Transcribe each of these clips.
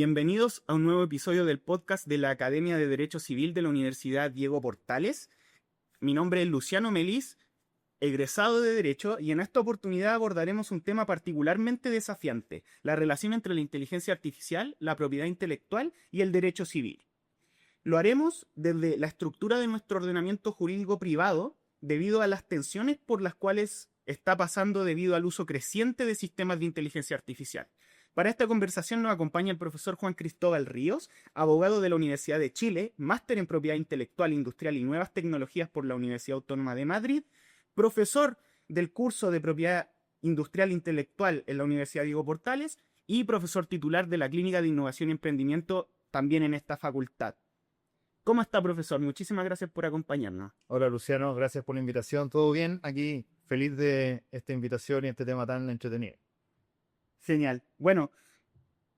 Bienvenidos a un nuevo episodio del podcast de la Academia de Derecho Civil de la Universidad Diego Portales. Mi nombre es Luciano Melis, egresado de Derecho, y en esta oportunidad abordaremos un tema particularmente desafiante: la relación entre la inteligencia artificial, la propiedad intelectual y el derecho civil. Lo haremos desde la estructura de nuestro ordenamiento jurídico privado, debido a las tensiones por las cuales está pasando debido al uso creciente de sistemas de inteligencia artificial. Para esta conversación nos acompaña el profesor Juan Cristóbal Ríos, abogado de la Universidad de Chile, máster en Propiedad Intelectual, Industrial y Nuevas Tecnologías por la Universidad Autónoma de Madrid, profesor del curso de Propiedad Industrial e Intelectual en la Universidad Diego Portales y profesor titular de la Clínica de Innovación y Emprendimiento también en esta facultad. ¿Cómo está, profesor? Muchísimas gracias por acompañarnos. Hola Luciano, gracias por la invitación. ¿Todo bien? Aquí feliz de esta invitación y este tema tan entretenido. Genial. Bueno,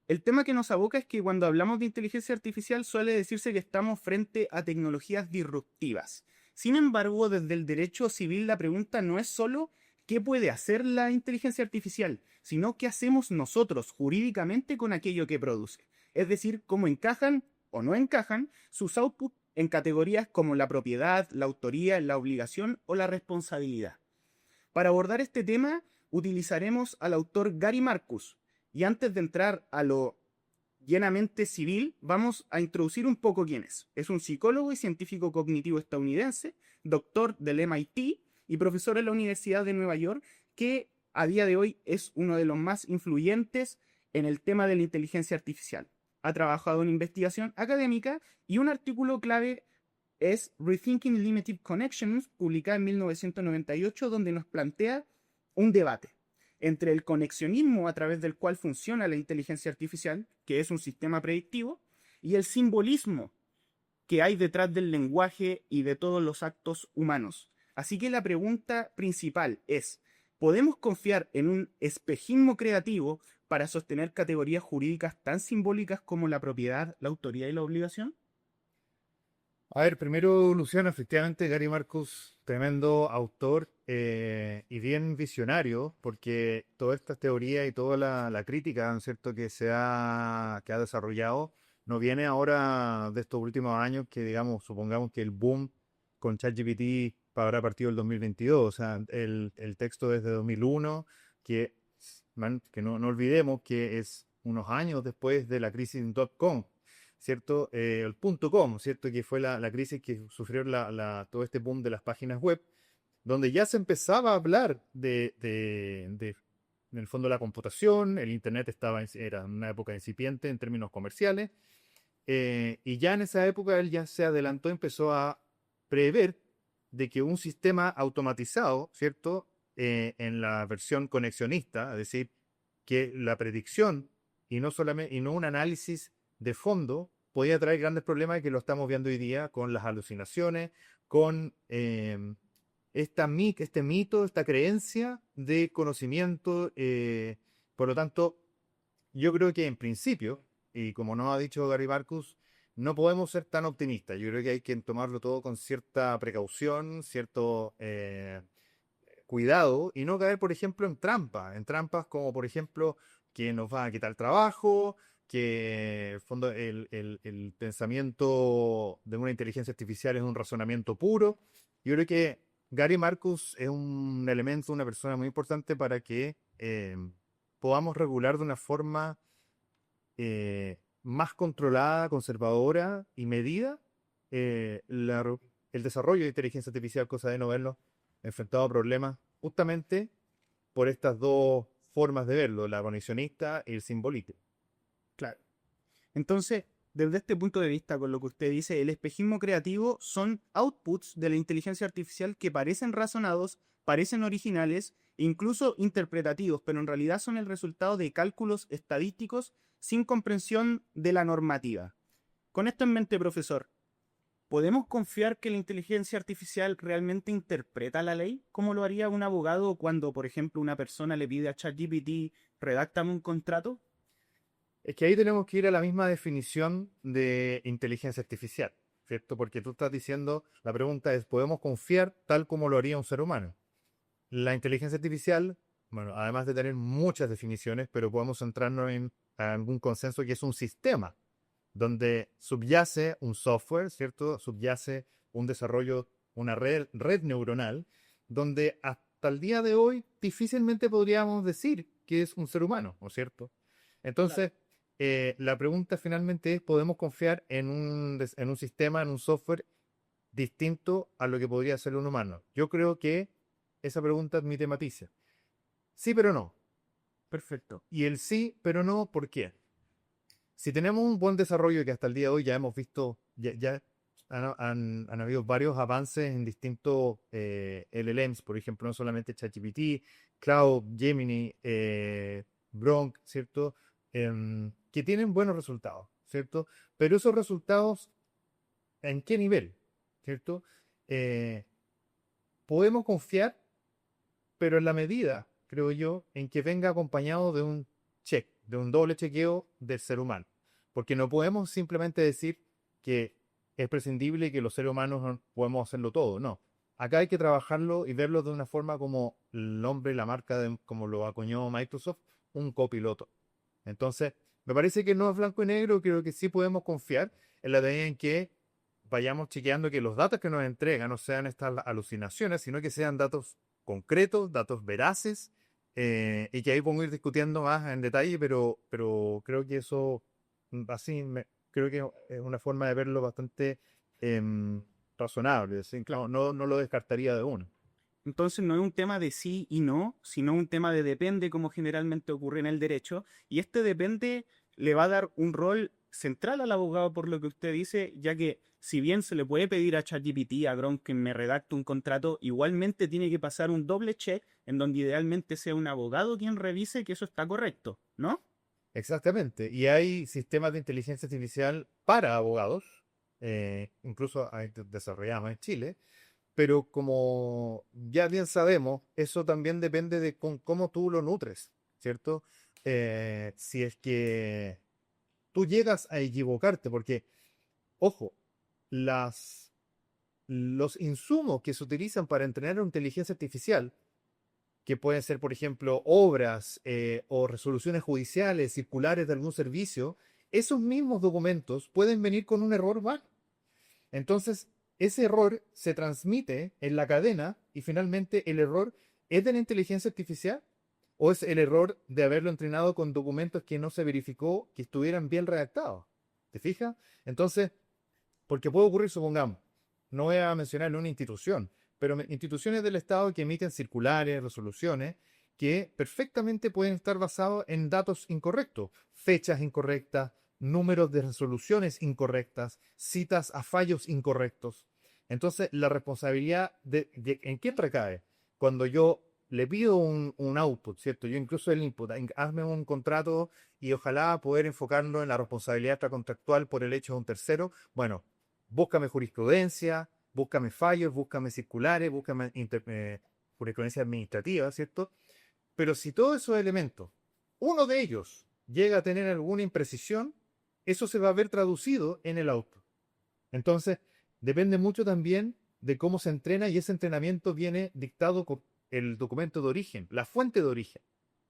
el tema que nos aboca es que cuando hablamos de inteligencia artificial suele decirse que estamos frente a tecnologías disruptivas. Sin embargo, desde el derecho civil la pregunta no es solo qué puede hacer la inteligencia artificial, sino qué hacemos nosotros jurídicamente con aquello que produce. Es decir, cómo encajan o no encajan sus outputs en categorías como la propiedad, la autoría, la obligación o la responsabilidad. Para abordar este tema, utilizaremos al autor Gary Marcus. Y antes de entrar a lo llenamente civil, vamos a introducir un poco quién es. Es un psicólogo y científico cognitivo estadounidense, doctor del MIT y profesor en la Universidad de Nueva York, que a día de hoy es uno de los más influyentes en el tema de la inteligencia artificial. Ha trabajado en investigación académica y un artículo clave es Rethinking Limited Connections, publicada en 1998, donde nos plantea un debate entre el conexionismo a través del cual funciona la inteligencia artificial, que es un sistema predictivo, y el simbolismo que hay detrás del lenguaje y de todos los actos humanos. Así que la pregunta principal es: ¿podemos confiar en un espejismo creativo para sostener categorías jurídicas tan simbólicas como la propiedad, la autoría y la obligación? A ver, primero Luciano, efectivamente Gary Marcus, tremendo autor y bien visionario, porque toda esta teoría y toda la crítica, ¿no es cierto?, que ha desarrollado, no viene ahora de estos últimos años que, digamos, supongamos que el boom con ChatGPT habrá partido el 2022, o sea, el texto desde 2001, que, que no olvidemos que es unos años después de la crisis .com, ¿cierto? El punto .com, ¿cierto? Que fue la crisis que sufrió todo este boom de las páginas web, donde ya se empezaba a hablar en el fondo, la computación. El Internet era una época incipiente en términos comerciales, y ya en esa época él ya se adelantó, empezó a prever de que un sistema automatizado, ¿cierto? En la versión conexionista, es decir, que la predicción y no un análisis de fondo podía traer grandes problemas, que lo estamos viendo hoy día con las alucinaciones, con este mito, esta creencia de conocimiento. Por lo tanto, yo creo que en principio, y como nos ha dicho Gary Marcus, no podemos ser tan optimistas. Yo creo que hay que tomarlo todo con cierta precaución, cierto cuidado, y no caer, por ejemplo, en trampas como, por ejemplo, que nos va a quitar trabajo, que en el fondo el pensamiento de una inteligencia artificial es un razonamiento puro. Yo creo que Gary Marcus es un elemento, una persona muy importante para que podamos regular de una forma más controlada, conservadora y medida el desarrollo de inteligencia artificial, cosa de no verlo enfrentado a problemas justamente por estas dos formas de verlo, la conexionista y el simbolista. Claro. Entonces, desde este punto de vista, con lo que usted dice, el espejismo creativo son outputs de la inteligencia artificial que parecen razonados, parecen originales e incluso interpretativos, pero en realidad son el resultado de cálculos estadísticos sin comprensión de la normativa. Con esto en mente, profesor, ¿podemos confiar que la inteligencia artificial realmente interpreta la ley? ¿Cómo lo haría un abogado cuando, por ejemplo, una persona le pide a ChatGPT, redáctame un contrato? Es que ahí tenemos que ir a la misma definición de inteligencia artificial, ¿cierto? Porque tú estás diciendo, la pregunta es, ¿podemos confiar tal como lo haría un ser humano? La inteligencia artificial, bueno, además de tener muchas definiciones, pero podemos centrarnos en algún consenso que es un sistema donde subyace un software, ¿cierto? Subyace un desarrollo, una red neuronal, donde hasta el día de hoy difícilmente podríamos decir que es un ser humano, ¿no es cierto? Entonces, la pregunta finalmente es, ¿podemos confiar en un sistema, en un software distinto a lo que podría ser un humano? Yo creo que esa pregunta admite matices. Sí, pero no. Perfecto. Y el sí, pero no, ¿por qué? Si tenemos un buen desarrollo que hasta el día de hoy ya hemos visto, ya han habido varios avances en distintos LLMs, por ejemplo, no solamente ChatGPT, Cloud, Gemini, Gronk, ¿cierto? Que tienen buenos resultados, ¿cierto? Pero esos resultados, ¿en qué nivel? ¿Cierto? Eh, Podemos confiar, pero en la medida, creo yo, en que venga acompañado de un check, de un doble chequeo del ser humano. Porque no podemos simplemente decir que es prescindible y que los seres humanos no podemos hacerlo todo. No. Acá hay que trabajarlo y verlo de una forma como el nombre, la marca, como lo acuñó Microsoft, un copiloto. Entonces, me parece que no es blanco y negro, creo que sí podemos confiar en la medida en que vayamos chequeando que los datos que nos entregan no sean estas alucinaciones, sino que sean datos concretos, datos veraces, y que ahí podemos ir discutiendo más en detalle, pero creo que eso, creo que es una forma de verlo bastante razonable. Así, claro, no lo descartaría de uno. Entonces no es un tema de sí y no, sino un tema de depende, como generalmente ocurre en el derecho, y este depende le va a dar un rol central al abogado por lo que usted dice, ya que si bien se le puede pedir a ChatGPT, a Gronk que me redacte un contrato, igualmente tiene que pasar un doble check en donde idealmente sea un abogado quien revise que eso está correcto, ¿no? Exactamente. Y hay sistemas de inteligencia artificial para abogados, incluso hay desarrollados en Chile, pero como ya bien sabemos, eso también depende de cómo tú lo nutres, ¿cierto? Si es que tú llegas a equivocarte, porque, ojo, las, los insumos que se utilizan para entrenar una inteligencia artificial, que pueden ser, por ejemplo, obras o resoluciones judiciales, circulares de algún servicio, esos mismos documentos pueden venir con un error humano. Entonces, ese error se transmite en la cadena y finalmente el error es de la inteligencia artificial o es el error de haberlo entrenado con documentos que no se verificó que estuvieran bien redactados. ¿Te fijas? Entonces, porque puede ocurrir, supongamos, no voy a mencionar una institución, pero instituciones del Estado que emiten circulares, resoluciones, que perfectamente pueden estar basados en datos incorrectos, fechas incorrectas, números de resoluciones incorrectas, citas a fallos incorrectos. Entonces, la responsabilidad ¿en quién recae? Cuando yo le pido un output, ¿cierto? Yo incluso el input, hazme un contrato y ojalá poder enfocarlo en la responsabilidad extracontractual por el hecho de un tercero. Bueno, búscame jurisprudencia, búscame fallos, búscame circulares, búscame jurisprudencia administrativa, ¿cierto? Pero si todos esos elementos, uno de ellos llega a tener alguna imprecisión, eso se va a ver traducido en el output. Entonces, depende mucho también de cómo se entrena y ese entrenamiento viene dictado con el documento de origen, la fuente de origen.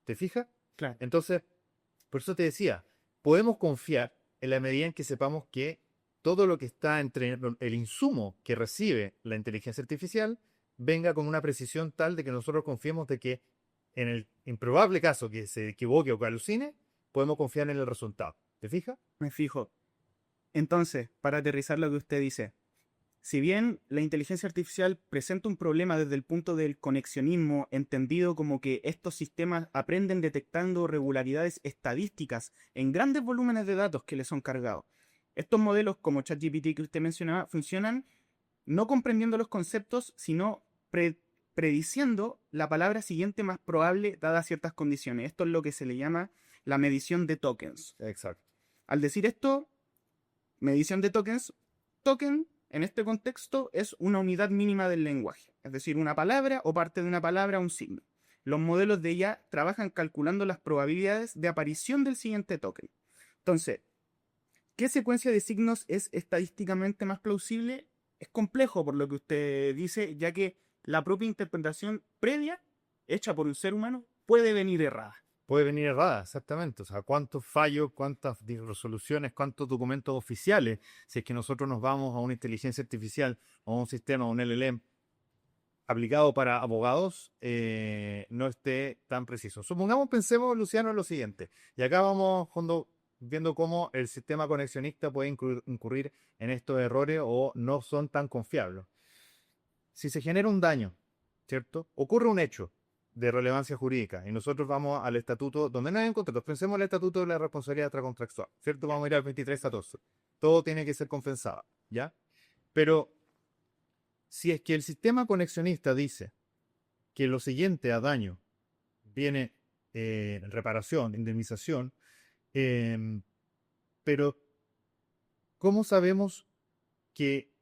¿Te fijas? Claro. Entonces, por eso te decía, podemos confiar en la medida en que sepamos que todo lo que está entre el insumo que recibe la inteligencia artificial venga con una precisión tal de que nosotros confiemos de que en el improbable caso que se equivoque o que alucine, podemos confiar en el resultado. ¿Te fijas? Me fijo. Entonces, para aterrizar lo que usted dice, si bien la inteligencia artificial presenta un problema desde el punto del conexionismo, entendido como que estos sistemas aprenden detectando regularidades estadísticas en grandes volúmenes de datos que les son cargados, estos modelos como ChatGPT que usted mencionaba funcionan no comprendiendo los conceptos, sino prediciendo la palabra siguiente más probable dadas ciertas condiciones. Esto es lo que se le llama la medición de tokens. Exacto. Al decir esto, medición de tokens, token en este contexto es una unidad mínima del lenguaje, es decir, una palabra o parte de una palabra, un signo. Los modelos de IA trabajan calculando las probabilidades de aparición del siguiente token. Entonces, ¿qué secuencia de signos es estadísticamente más plausible? Es complejo por lo que usted dice, ya que la propia interpretación previa, hecha por un ser humano, puede venir errada. puede venir errada, exactamente. O sea, cuántos fallos, cuántas resoluciones, cuántos documentos oficiales, si es que nosotros nos vamos a una inteligencia artificial o a un sistema, un LLM aplicado para abogados, no esté tan preciso. Supongamos, pensemos, Luciano, en lo siguiente. Y acá vamos viendo cómo el sistema conexionista puede incurrir en estos errores o no son tan confiables. Si se genera un daño, ¿cierto? Ocurre un hecho de relevancia jurídica y nosotros vamos al estatuto, donde no hay un contrato, pensemos en el estatuto de la responsabilidad extracontractual, ¿cierto? Vamos a ir al 23.14. Todo tiene que ser compensado, ¿ya? Pero si es que el sistema conexionista dice que lo siguiente a daño viene reparación, indemnización, pero ¿cómo sabemos que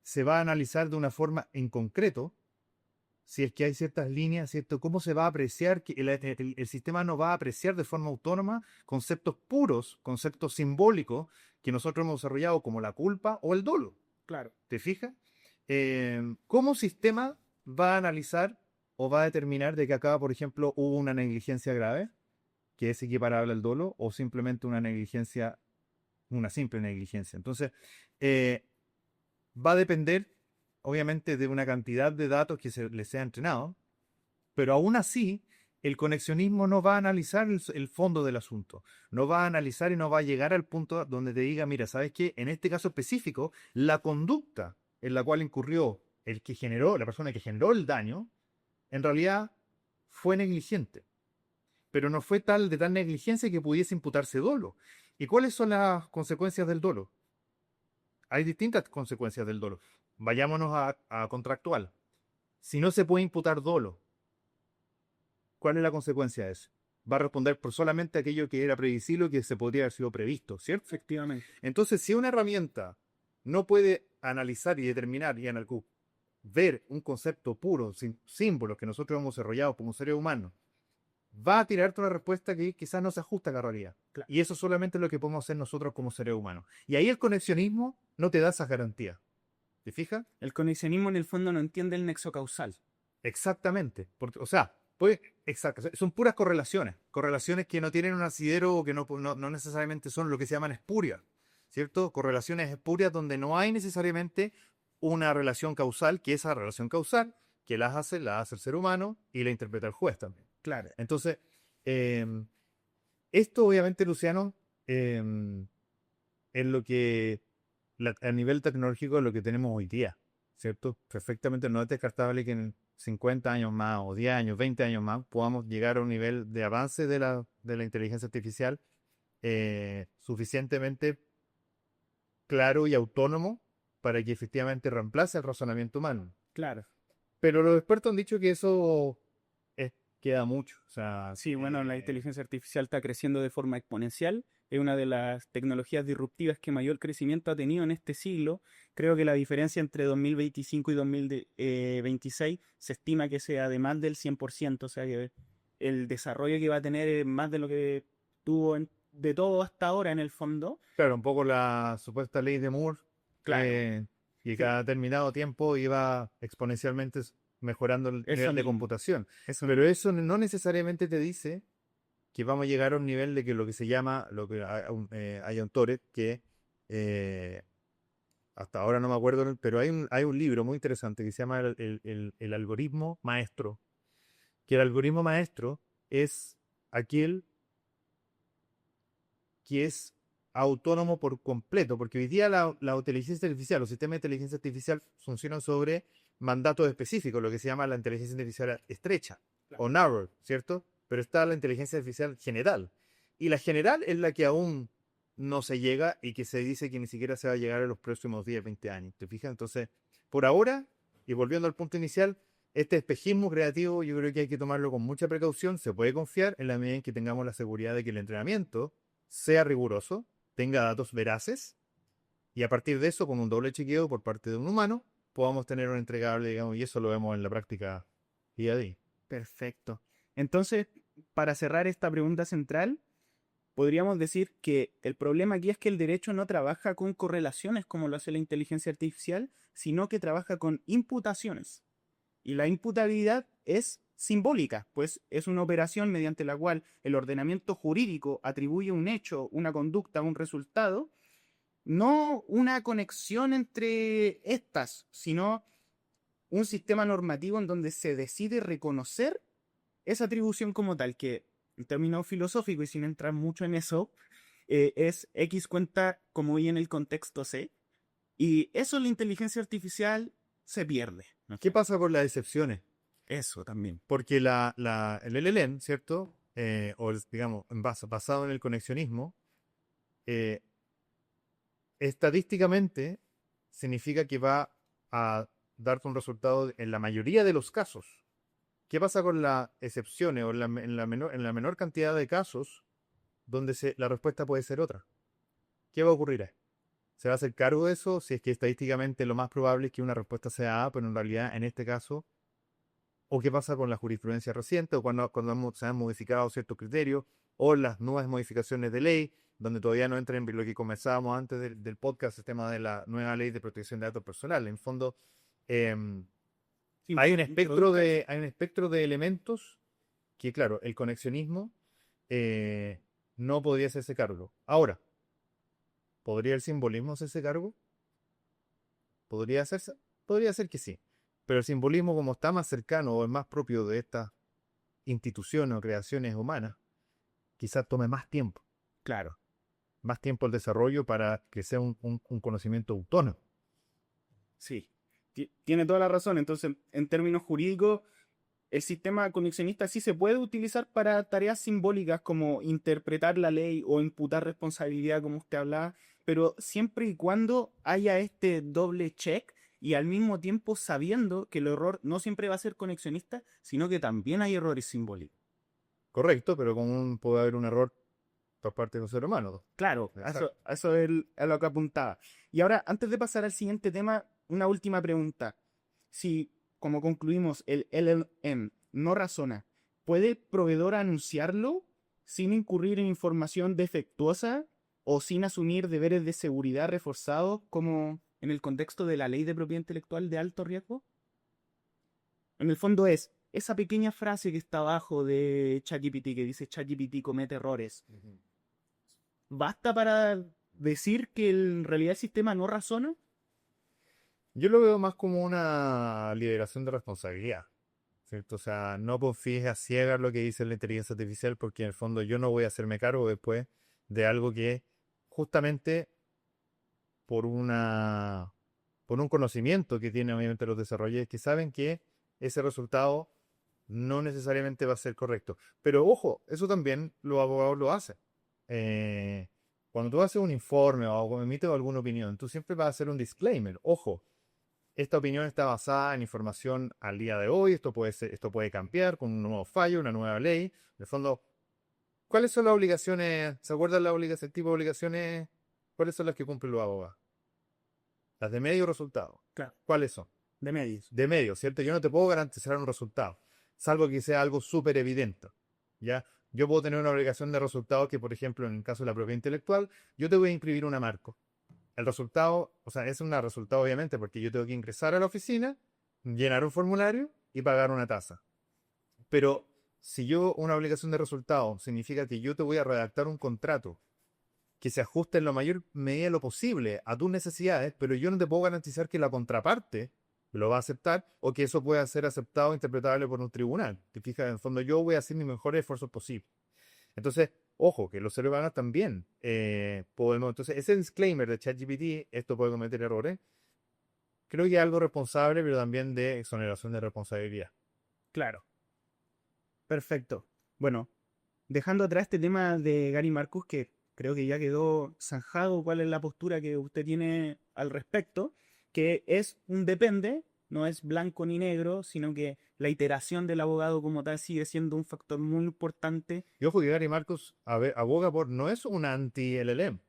se va a analizar de una forma en concreto? Si es que hay ciertas líneas, ¿cierto? ¿Cómo se va a apreciar que el sistema no va a apreciar de forma autónoma conceptos puros, conceptos simbólicos que nosotros hemos desarrollado como la culpa o el dolo? Claro. ¿Te fijas? ¿Cómo sistema va a analizar o va a determinar de que acá, por ejemplo, hubo una negligencia grave, que es equiparable al dolo, o simplemente una negligencia, una simple negligencia? Entonces, va a depender, obviamente, de una cantidad de datos que se les sea entrenado, pero aún así, el conexionismo no va a analizar el fondo del asunto, no va a analizar y no va a llegar al punto donde te diga, mira, ¿sabes qué? En este caso específico, la conducta en la cual incurrió la persona que generó el daño, en realidad fue negligente, pero no fue de tal negligencia que pudiese imputarse dolo. ¿Y cuáles son las consecuencias del dolo? Hay distintas consecuencias del dolo. Vayámonos a contractual. Si no se puede imputar dolo, ¿cuál es la consecuencia de eso? Va a responder por solamente aquello que era previsible o que se podría haber sido previsto, ¿cierto? Efectivamente. Entonces, si una herramienta no puede analizar y determinar y ver un concepto puro, sin símbolos que nosotros hemos desarrollado como seres humanos, va a tirarte una respuesta que quizás no se ajusta a la realidad. Claro. Y eso solamente es lo que podemos hacer nosotros como seres humanos. Y ahí el conexionismo no te da esas garantías. ¿Te fijas? El conexionismo en el fondo no entiende el nexo causal. Exactamente. Porque, o sea, pues, exacto, son puras correlaciones. Correlaciones que no tienen un asidero o que no necesariamente son lo que se llaman espurias. ¿Cierto? Correlaciones espurias donde no hay necesariamente una relación causal, que esa relación causal, que la hace el ser humano y la interpreta el juez también. Claro. Entonces, esto obviamente, Luciano, es lo que a nivel tecnológico es lo que tenemos hoy día, ¿cierto? Perfectamente no es descartable que en 50 años más o 10 años, 20 años más podamos llegar a un nivel de avance de la inteligencia artificial suficientemente claro y autónomo para que efectivamente reemplace el razonamiento humano. Claro. Pero los expertos han dicho que eso queda mucho. O sea, Sí, bueno, la inteligencia artificial está creciendo de forma exponencial. Es una de las tecnologías disruptivas que mayor crecimiento ha tenido en este siglo. Creo que la diferencia entre 2025 y 2026 se estima que sea de más del 100%. O sea, que el desarrollo que va a tener es más de lo que tuvo de todo hasta ahora en el fondo. claro, un poco la supuesta ley de Moore, Claro. y Sí. cada determinado tiempo iba exponencialmente mejorando el Eso nivel de mismo. computación. Eso Pero eso no necesariamente te dice que vamos a llegar a un nivel de que lo que se llama, hay autores que hasta ahora no me acuerdo, pero hay un libro muy interesante que se llama el algoritmo maestro, que el algoritmo maestro es aquel que es autónomo por completo, porque hoy día la inteligencia artificial, los sistemas de inteligencia artificial funcionan sobre mandatos específicos, lo que se llama la inteligencia artificial estrecha, o narrow, ¿cierto? Pero está la inteligencia artificial general. Y la general es la que aún no se llega y que se dice que ni siquiera se va a llegar en los próximos 10, 20 años. ¿Te fijas? Entonces, por ahora, y volviendo al punto inicial, este espejismo creativo yo creo que hay que tomarlo con mucha precaución. Se puede confiar en la medida en que tengamos la seguridad de que el entrenamiento sea riguroso, tenga datos veraces, y a partir de eso, con un doble chequeo por parte de un humano, podamos tener un entregable, digamos, y eso lo vemos en la práctica día a día. Perfecto. Entonces, para cerrar esta pregunta central, podríamos decir que el problema aquí es que el derecho no trabaja con correlaciones como lo hace la inteligencia artificial, sino que trabaja con imputaciones. Y la imputabilidad es simbólicas, pues es una operación mediante la cual el ordenamiento jurídico atribuye un hecho, una conducta, un resultado, no una conexión entre estas, sino un sistema normativo en donde se decide reconocer esa atribución como tal, que en términos filosóficos y sin entrar mucho en eso, es X cuenta como y en el contexto C, y eso en la inteligencia artificial se pierde. ¿No? ¿Qué pasa con las excepciones? Eso también. Porque el LLM, ¿cierto? Digamos, basado en el conexionismo, eh, estadísticamente significa que va a darte un resultado en la mayoría de los casos. ¿Qué pasa con las excepciones o en la menor cantidad de casos donde la respuesta puede ser otra? ¿Qué va a ocurrir ahí? ¿Se va a hacer cargo de eso? Si es que estadísticamente lo más probable es que una respuesta sea A, pero en realidad en este caso, ¿o qué pasa con la jurisprudencia reciente o cuando se han modificado ciertos criterios o las nuevas modificaciones de ley, donde todavía no entra en lo que comenzábamos antes del podcast, el tema de la nueva ley de protección de datos personales? En fondo, em, Sí, hay un espectro de elementos que, claro, el conexionismo no podría hacerse cargo. Ahora, ¿podría el simbolismo hacerse cargo? ¿Podría hacerse? Podría ser que sí. Pero el simbolismo, como está más cercano o es más propio de estas instituciones o creaciones humanas, quizás tome más tiempo. claro. Más tiempo el desarrollo para que sea un conocimiento autónomo. Sí, tiene toda la razón. Entonces, en términos jurídicos, el sistema conexionista sí se puede utilizar para tareas simbólicas como interpretar la ley o imputar responsabilidad, como usted hablaba, pero siempre y cuando haya este doble check y al mismo tiempo sabiendo que el error no siempre va a ser conexionista, sino que también hay errores simbólicos. Correcto, pero puede haber un error por parte de los seres humanos. Claro, Exacto. a eso es a lo que apuntaba. Y ahora, antes de pasar al siguiente tema, una última pregunta. Si, como concluimos, el LLM no razona, ¿puede el proveedor anunciarlo sin incurrir en información defectuosa o sin asumir deberes de seguridad reforzados como en el contexto de la ley de propiedad intelectual de alto riesgo? En el fondo es esa pequeña frase que está abajo de ChatGPT que dice ChatGPT comete errores. Ujú. ¿Basta para decir que en realidad el sistema no razona? Yo lo veo más como una liberación de responsabilidad, ¿cierto? O sea, no confíes a ciegas lo que dice la inteligencia artificial porque en el fondo yo no voy a hacerme cargo después de algo que justamente por por un conocimiento que tienen obviamente los desarrolladores que saben que ese resultado no necesariamente va a ser correcto. Pero ojo, eso también los abogados lo hacen. Cuando tú haces un informe o emites alguna opinión, tú siempre vas a hacer un disclaimer. Ojo, esta opinión está basada en información al día de hoy, esto puede cambiar con un nuevo fallo, una nueva ley. En el fondo, ¿cuáles son las obligaciones? ¿Se acuerdan el tipo de obligaciones? ¿Cuáles son las que cumplen los abogados? Las de medio resultado. Claro, ¿Cuáles son? de medios. De medio, ¿cierto? Yo no te puedo garantizar un resultado, salvo que sea algo súper evidente. ¿Ya? Yo puedo tener una obligación de resultado que, por ejemplo, en el caso de la propiedad intelectual, yo te voy a imprimir una marco. El resultado, o sea, es un resultado obviamente porque yo tengo que ingresar a la oficina, llenar un formulario y pagar una tasa. Pero si una obligación de resultado significa que yo te voy a redactar un contrato que se ajuste en la mayor medida lo posible a tus necesidades, pero yo no te puedo garantizar que la contraparte lo va a aceptar o que eso pueda ser aceptado e interpretable por un tribunal. Te fijas, en el fondo yo voy a hacer mis mejores esfuerzos posibles. Entonces, ojo, que los seres humanos también podemos. Entonces, ese disclaimer de ChatGPT, esto puede cometer errores, creo que es algo responsable, pero también de exoneración de responsabilidad. Claro, perfecto. Bueno, dejando atrás este tema de Gary Marcus, que creo que ya quedó zanjado cuál es la postura que usted tiene al respecto, que es un depende, no es blanco ni negro, sino que la iteración del abogado como tal sigue siendo un factor muy importante. Y ojo que Gary Marcus aboga por, no es un anti-LLM,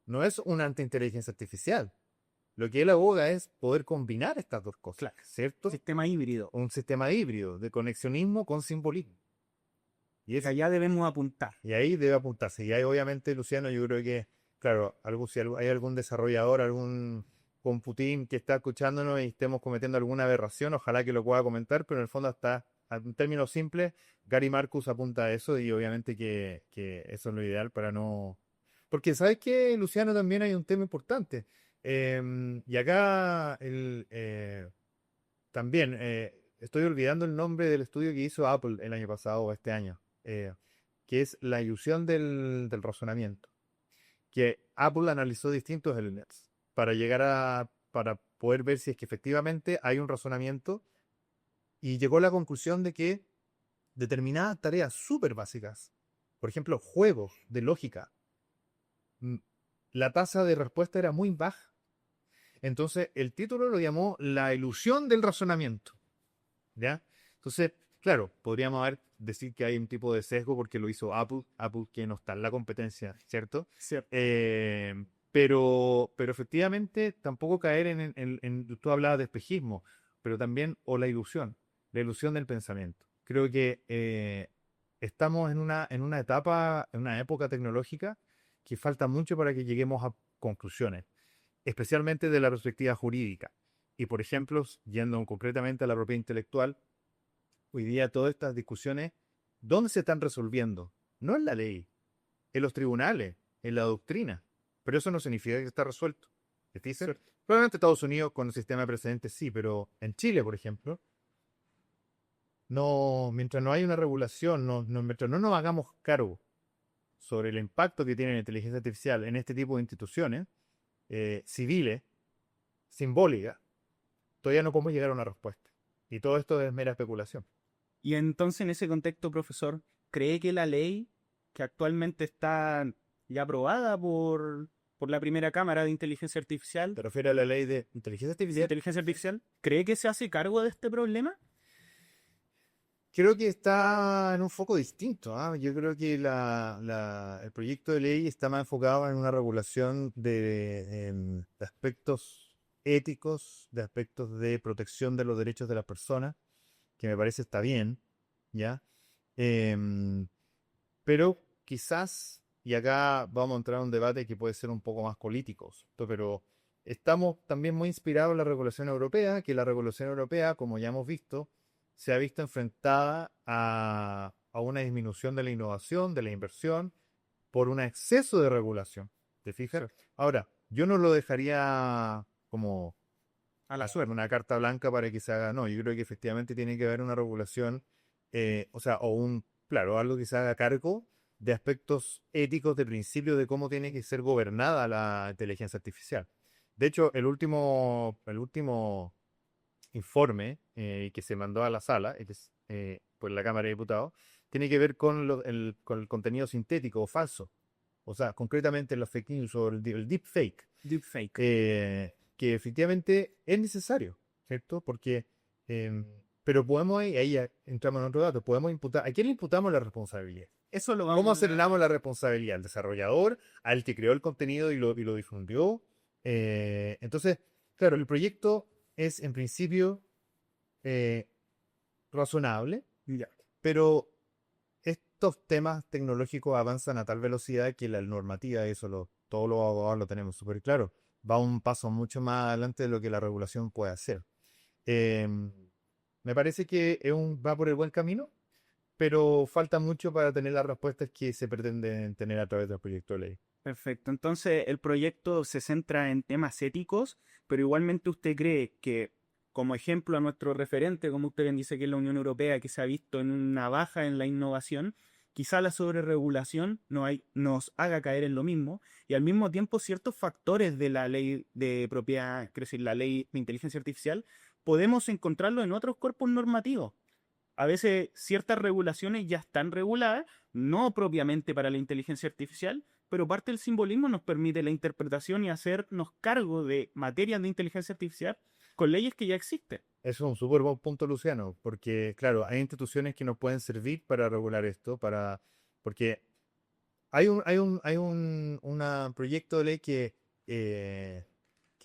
no es una anti-inteligencia artificial. Lo que él aboga es poder combinar estas dos cosas, Claro, ¿cierto? sistema híbrido, Un sistema híbrido de conexionismo con simbolismo. Y, que allá debemos apuntar. y ahí debe apuntarse. Y ahí obviamente, Luciano, yo creo que, claro, si hay algún desarrollador, algún computín que está escuchándonos y estemos cometiendo alguna aberración, ojalá que lo pueda comentar, pero en el fondo en términos simples, Gary Marcus apunta a eso y obviamente que eso es lo ideal para no... Porque ¿sabes qué, Luciano? También hay un tema importante. Y acá también estoy olvidando el nombre del estudio que hizo Apple el año pasado o este año, que es la ilusión del razonamiento, que Apple analizó distintos LNets para poder ver si es que efectivamente hay un razonamiento y llegó a la conclusión de que determinadas tareas súper básicas, por ejemplo, juegos de lógica, mm, la tasa de respuesta era muy baja. Entonces, el título lo llamó La ilusión del razonamiento, ¿ya? Entonces, claro, decir que hay un tipo de sesgo porque lo hizo Apple que no está en la competencia, ¿cierto? Cierto. Pero efectivamente tampoco caer tú hablabas de espejismo, pero también, o la ilusión del pensamiento. Creo que estamos en una etapa, en una época tecnológica que falta mucho para que lleguemos a conclusiones, especialmente de la perspectiva jurídica. Y por ejemplo, yendo concretamente a la propiedad intelectual, hoy día todas estas discusiones, ¿dónde se están resolviendo? No en la ley, en los tribunales, en la doctrina. Pero eso no significa que está resuelto. ¿Te dice? Cierto. Probablemente Estados Unidos con el sistema de precedentes sí, pero en Chile, por ejemplo, no, mientras no hay una regulación, mientras no nos hagamos cargo sobre el impacto que tiene la inteligencia artificial en este tipo de instituciones civiles, simbólicas, todavía no podemos llegar a una respuesta. Y todo esto es mera especulación. Y entonces, en ese contexto, profesor, ¿cree que la ley que actualmente está ya aprobada por la primera Cámara de Inteligencia Artificial, ¿Te refieres a la ley de inteligencia artificial? ¿cree que se hace cargo de este problema? Creo que está en un foco distinto, ¿ah? Yo creo que el proyecto de ley está más enfocado en una regulación de aspectos éticos, de aspectos de protección de los derechos de las personas, que me parece está bien, ¿ya? Em, pero quizás, y acá vamos a entrar a un debate que puede ser un poco más político, ¿cierto? Pero estamos también muy inspirados en la regulación europea, que la regulación europea, como ya hemos visto, se ha visto enfrentada a una disminución de la innovación, de la inversión, por un exceso de regulación. ¿Te fijas? Cierto. Ahora, yo no lo dejaría como A la suerte. una carta blanca para que se haga. No, yo creo que efectivamente tiene que haber una regulación, o sea, claro, algo que se haga cargo de aspectos éticos, de principios de cómo tiene que ser gobernada la inteligencia artificial. De hecho, el último informe que se mandó a la sala por la Cámara de Diputados tiene que ver con el contenido sintético o falso. O sea, concretamente los fake news o el deepfake, Deepfake. que efectivamente es necesario, ¿cierto? Porque, pero podemos, ahí ya entramos en otro dato, podemos imputar, ¿a quién le imputamos la responsabilidad? Eso lo ¿Cómo vamos a... aceleramos la responsabilidad? ¿Al desarrollador? ¿Al que creó el contenido y lo difundió? Entonces, claro, el proyecto es en principio eh, razonable, Ya. pero estos temas tecnológicos avanzan a tal velocidad que la normativa, todos los abogados lo tenemos súper claro, va un paso mucho más adelante de lo que la regulación puede hacer. Eh, Me parece que va por el buen camino, pero falta mucho para tener las respuestas que se pretenden tener a través del proyecto de ley. Perfecto. Entonces, el proyecto se centra en temas éticos, pero igualmente usted cree que, como ejemplo a nuestro referente, como usted bien dice que es la Unión Europea, que se ha visto en una baja en la innovación, quizá la sobreregulación nos haga caer en lo mismo, y al mismo tiempo ciertos factores de la ley de propiedad, quiero decir, la ley de inteligencia artificial, podemos encontrarlo en otros cuerpos normativos. A veces ciertas regulaciones ya están reguladas, no propiamente para la inteligencia artificial, pero parte del simbolismo nos permite la interpretación y hacernos cargo de materias de inteligencia artificial con leyes que ya existen. Eso es un súper buen punto, Luciano, porque, claro, hay instituciones que nos pueden servir para regular esto, porque hay un proyecto de ley que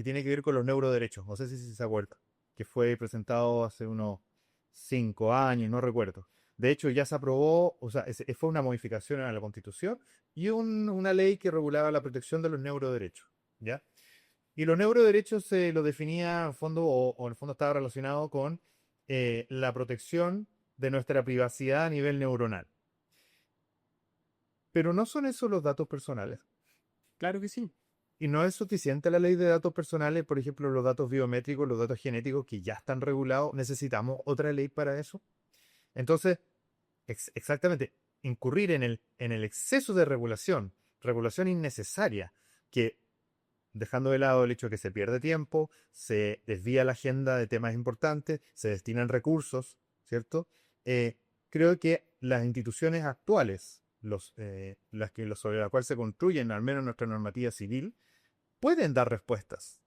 tiene que ver con los neuroderechos, no sé si se acuerda, que fue presentado hace unos 5 años, no recuerdo. De hecho, ya se aprobó, o sea, fue una modificación a la Constitución y una ley que regulaba la protección de los neuroderechos, ¿ya? Y los neuroderechos se lo definía en fondo, o en el fondo estaba relacionado con la protección de nuestra privacidad a nivel neuronal. Pero no son esos los datos personales. Claro que sí. Y no es suficiente la ley de datos personales, por ejemplo, los datos biométricos, los datos genéticos que ya están regulados. ¿Necesitamos otra ley para eso? Entonces, exactamente, incurrir en el exceso de regulación innecesaria, que dejando de lado el hecho de que se pierde tiempo, se desvía la agenda de temas importantes, se destinan recursos, ¿cierto? Creo que las instituciones actuales, sobre las cuales se construyen, al menos nuestra normativa civil, pueden dar respuestas.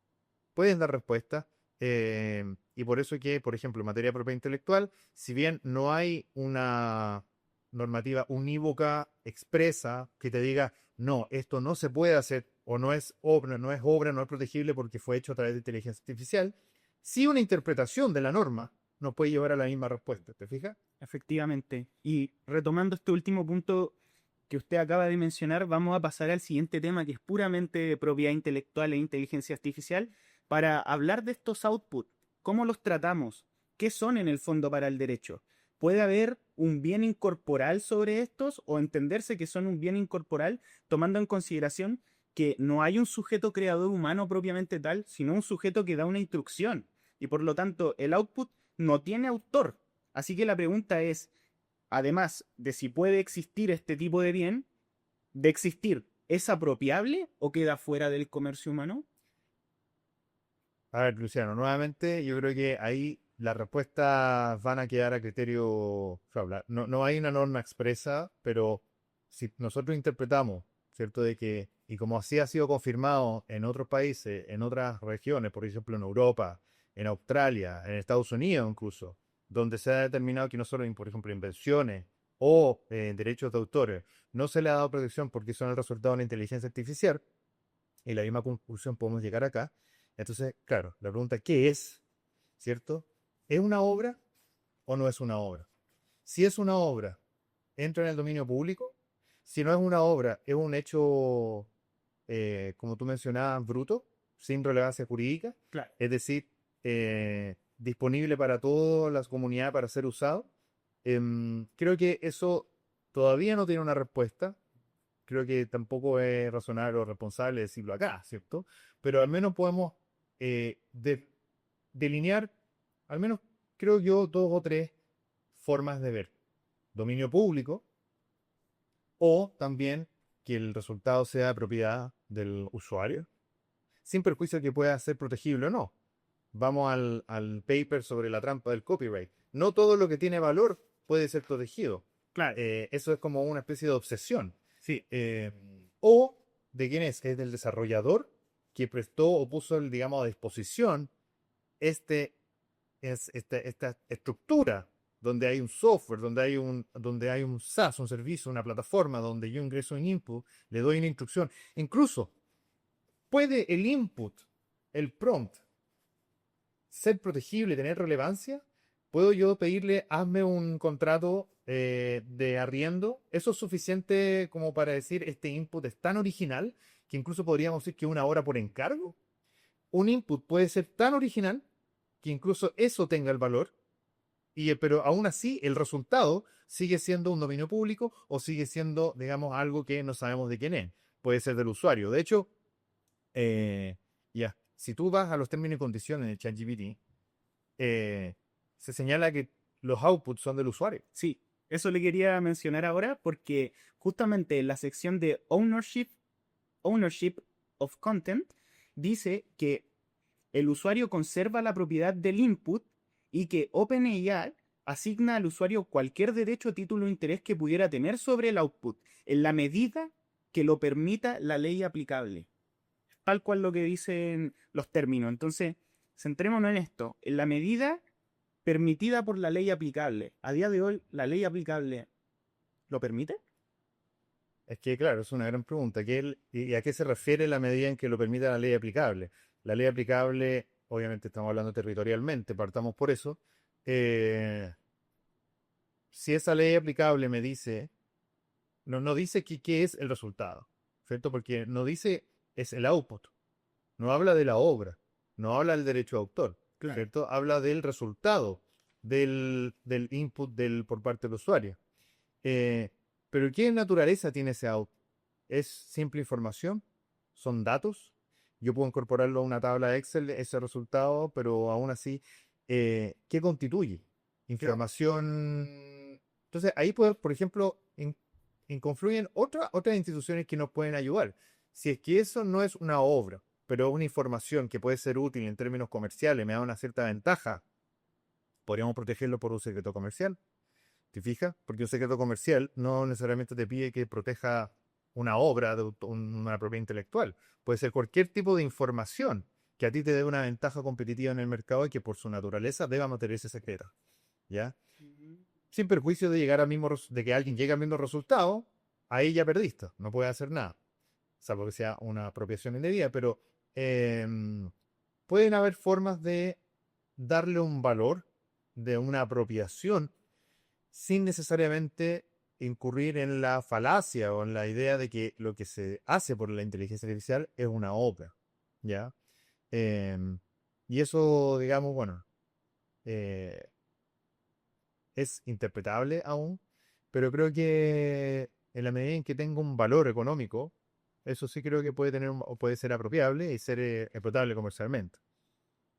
Pueden dar respuestas. Y por eso que, por ejemplo, en materia de propiedad intelectual, si bien no hay una normativa unívoca, expresa, que te diga, no, esto no se puede hacer, o no es obra, no es protegible porque fue hecho a través de inteligencia artificial, sí una interpretación de la norma nos puede llevar a la misma respuesta, ¿te fijas? Efectivamente. Y retomando este último punto que usted acaba de mencionar, vamos a pasar al siguiente tema que es puramente de propiedad intelectual e inteligencia artificial para hablar de estos outputs. ¿Cómo los tratamos? ¿Qué son en el fondo para el derecho? ¿Puede haber un bien incorporal sobre estos o entenderse que son un bien incorporal tomando en consideración que no hay un sujeto creador humano propiamente tal, sino un sujeto que da una instrucción y por lo tanto el output no tiene autor? Así que la pregunta es, además de si puede existir este tipo de bien, de existir, ¿es apropiable o queda fuera del comercio humano? A ver, Luciano, nuevamente yo creo que ahí las respuestas van a quedar a criterio, o sea, no hay una norma expresa, pero si nosotros interpretamos, ¿cierto? De que, y como así ha sido confirmado en otros países, en otras regiones, por ejemplo en Europa, en Australia, en Estados Unidos incluso, donde se ha determinado que no solo, por ejemplo, invenciones o derechos de autores, no se le ha dado protección porque son el resultado de la inteligencia artificial, y la misma conclusión podemos llegar acá. Entonces, claro, la pregunta, ¿qué es? ¿Cierto? ¿Es una obra o no es una obra? Si es una obra, ¿entra en el dominio público? Si no es una obra, es un hecho, como tú mencionabas, bruto, sin relevancia jurídica, Claro. es decir, disponible para toda la comunidad para ser usado. Creo que eso todavía no tiene una respuesta. Creo que tampoco es razonable o responsable decirlo acá, ¿cierto? Pero al menos podemos delinear, al menos creo yo, dos o tres formas de ver. Dominio público o también que el resultado sea propiedad del usuario, sin perjuicio de que pueda ser protegible o no. Vamos al paper sobre la trampa del copyright. No todo lo que tiene valor puede ser protegido. Claro. Eso es como una especie de obsesión. Sí. O de quién es del desarrollador que prestó o puso, digamos, a disposición esta estructura donde hay un software, donde hay un SaaS, un servicio, una plataforma donde yo ingreso un input, le doy una instrucción. Incluso puede el input, el prompt, ser protegible, tener relevancia. ¿Puedo yo pedirle, hazme un contrato de arriendo? ¿Eso es suficiente como para decir este input es tan original que incluso podríamos decir que una hora por encargo? Un input puede ser tan original que incluso eso tenga el valor, pero aún así el resultado sigue siendo un dominio público o sigue siendo, digamos, algo que no sabemos de quién es. Puede ser del usuario. De hecho, ya, si tú vas a los términos y condiciones de ChatGPT, se señala que los outputs son del usuario. Sí, eso le quería mencionar ahora porque justamente en la sección de ownership of Content dice que el usuario conserva la propiedad del input y que OpenAI asigna al usuario cualquier derecho, título o interés que pudiera tener sobre el output, en la medida que lo permita la ley aplicable. Tal cual lo que dicen los términos. Entonces, centrémonos en esto. En la medida permitida por la ley aplicable. A día de hoy, ¿la ley aplicable lo permite? Es que, claro, es una gran pregunta. ¿Y a qué se refiere la medida en que lo permita la ley aplicable? La ley aplicable, obviamente estamos hablando territorialmente, partamos por eso. Si esa ley aplicable me dice, no dice qué es el resultado, ¿cierto? Porque no dice es el output, no habla de la obra, no habla del derecho de autor, Claro. ¿cierto? Habla del resultado. del input por parte del usuario. Eh, pero ¿qué naturaleza tiene ese output? ¿Es simple información? ¿Son datos? Yo puedo incorporarlo a una tabla Excel, ese resultado, pero aún así, ¿qué constituye? Claro. Información. Entonces, ahí, por ejemplo, confluyen otras instituciones que nos pueden ayudar. Si es que eso no es una obra, pero una información que puede ser útil en términos comerciales, me da una cierta ventaja, podríamos protegerlo por un secreto comercial. ¿Te fijas? Porque un secreto comercial no necesariamente te pide que proteja una obra de una propiedad intelectual. Puede ser cualquier tipo de información que a ti te dé una ventaja competitiva en el mercado y que por su naturaleza deba mantenerse secreta. ¿Ya? Ujú. Sin perjuicio de llegar al de que alguien llegue al mismo resultado, ahí ya perdiste, no puedes hacer nada. Salvo que sea una apropiación indebida, pero pueden haber formas de darle un valor de una apropiación sin necesariamente incurrir en la falacia o en la idea de que lo que se hace por la inteligencia artificial es una obra, ¿ya? Em, y eso, digamos, bueno, eh, es interpretable aún, pero creo que en la medida en que tenga un valor económico, eso sí creo que puede tener o puede ser apropiable y ser explotable comercialmente.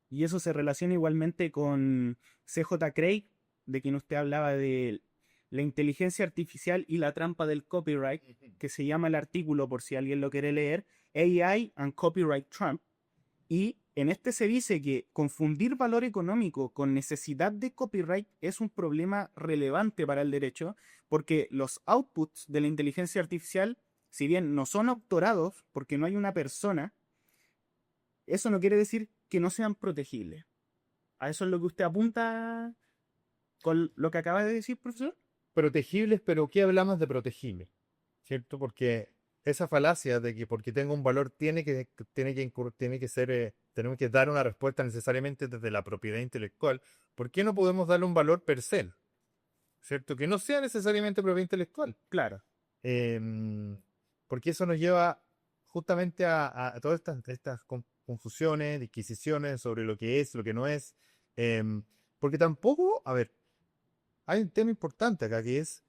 Y eso se relaciona igualmente con CJ Craig, de quien usted hablaba de la inteligencia artificial y la trampa del copyright, que se llama el artículo por si alguien lo quiere leer, AI and Copyright Trump. Y en este se dice que confundir valor económico con necesidad de copyright es un problema relevante para el derecho, porque los outputs de la inteligencia artificial, si bien no son autorados porque no hay una persona, eso no quiere decir que no sean protegibles. ¿A eso es lo que usted apunta con lo que acaba de decir, profesor? Protegibles, pero ¿qué hablamos de protegibles? ¿Cierto? Porque esa falacia de que porque tenga un valor tiene que ser, tenemos que dar una respuesta necesariamente desde la propiedad intelectual. ¿Por qué no podemos darle un valor per se? ¿Cierto? Que no sea necesariamente propiedad intelectual. Claro. Em, Porque eso nos lleva justamente a todas estas confusiones, disquisiciones sobre lo que es, lo que no es. Porque tampoco, a ver, hay un tema importante acá que es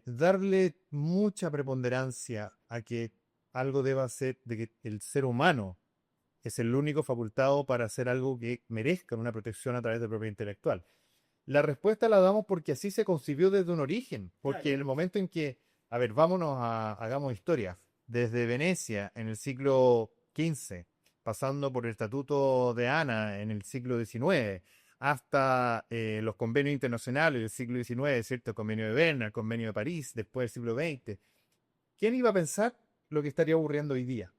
darle mucha preponderancia a que algo deba ser, de que el ser humano es el único facultado para hacer algo que merezca una protección a través de propiedad intelectual. La respuesta la damos porque así se concibió desde un origen, porque en el momento en que, a ver, hagamos historia, desde Venecia en el siglo XV, pasando por el Estatuto de Ana en el siglo XIX, hasta los convenios internacionales del siglo XIX, ¿cierto? El convenio de Berna, el convenio de París, después del siglo XX. ¿Quién iba a pensar lo que estaría ocurriendo hoy día?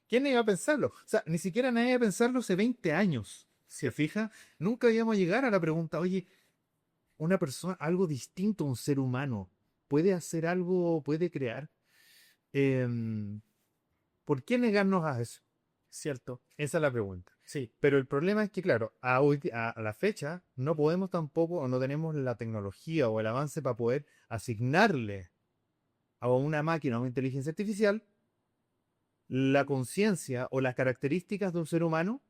¿Quién iba a pensarlo? O sea, ni siquiera nadie iba a pensarlo hace 20 años. ¿Se fija? Nunca íbamos a llegar a la pregunta, oye, una persona, algo distinto a un ser humano, puede hacer algo, puede crear. Em, ¿Por qué negarnos a eso? Cierto. Esa es la pregunta. Sí. Pero el problema es que, claro, a la fecha no podemos tampoco, o no tenemos la tecnología o el avance para poder asignarle a una máquina o una inteligencia artificial la conciencia o las características de un ser humano